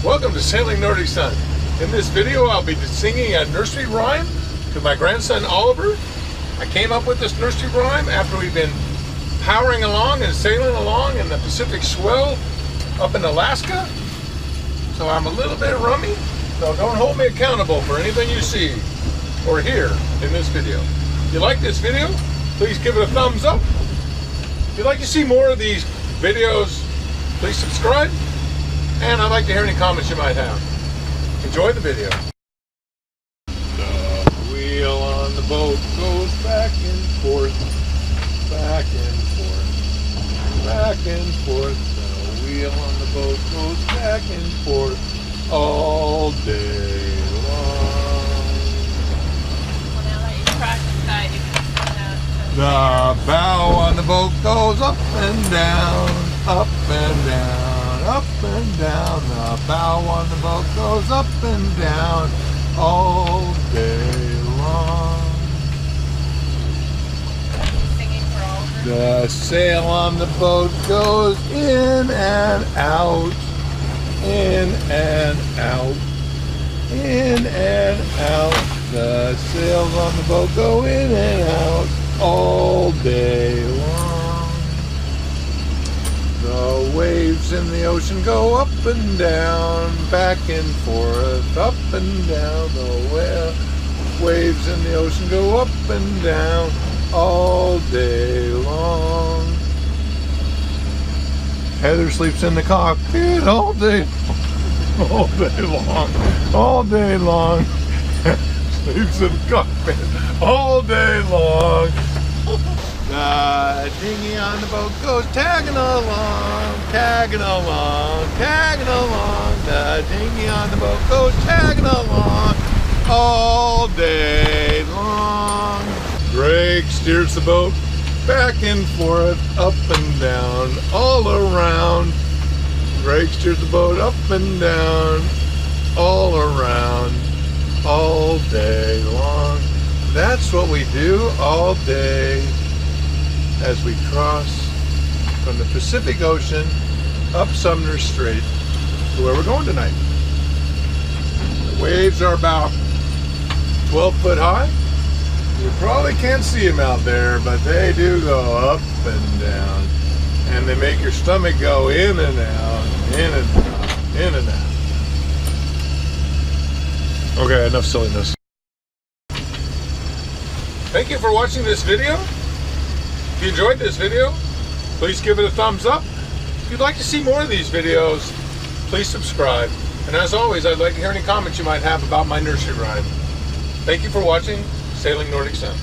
Welcome to Sailing Nordic Sun. In this video I'll be singing a nursery rhyme to my grandson Oliver. I came up with this nursery rhyme after we've been powering along and sailing along in the Pacific swell up in Alaska. So I'm a little bit rummy, so don't hold me accountable for anything you see or hear in this video. If you like this video, please give it a thumbs up. If you'd like to see more of these videos, please subscribe. And I'd like to hear any comments you might have. Enjoy the video. The wheel on the boat goes back and forth, back and forth, back and forth. The wheel on the boat goes back and forth all day long. Well, now that you've practiced that, you can put that. The bow on the boat goes up and down, up and down. Up and down, the bow on the boat goes up and down all day long. Singing for Oliver. The sail on the boat goes in and out, in and out, in and out. The sails on the boat go in and out all day long. The waves in the ocean go up and down, back and forth, up and down. The waves in the ocean go up and down all day long. Heather sleeps in the cockpit all day long, all day long. Sleeps in the cockpit all day long. The dinghy on the boat goes tagging along, tagging along, tagging along. The dinghy on the boat goes tagging along all day long. Drake steers the boat back and forth, up and down, all around. Drake steers the boat up and down, all around, all day long. That's what we do all day as we cross from the Pacific Ocean up Sumner Strait to where we're going tonight. The waves are about 12 foot high. You probably can't see them out there, but they do go up and down. And they make your stomach go in and out, in and out, in and out. Okay, enough silliness. Thank you for watching this video. If you enjoyed this video, please give it a thumbs up. If you'd like to see more of these videos, please subscribe. And as always, I'd like to hear any comments you might have about my nursery rhyme. Thank you for watching Sailing Nordic Sun.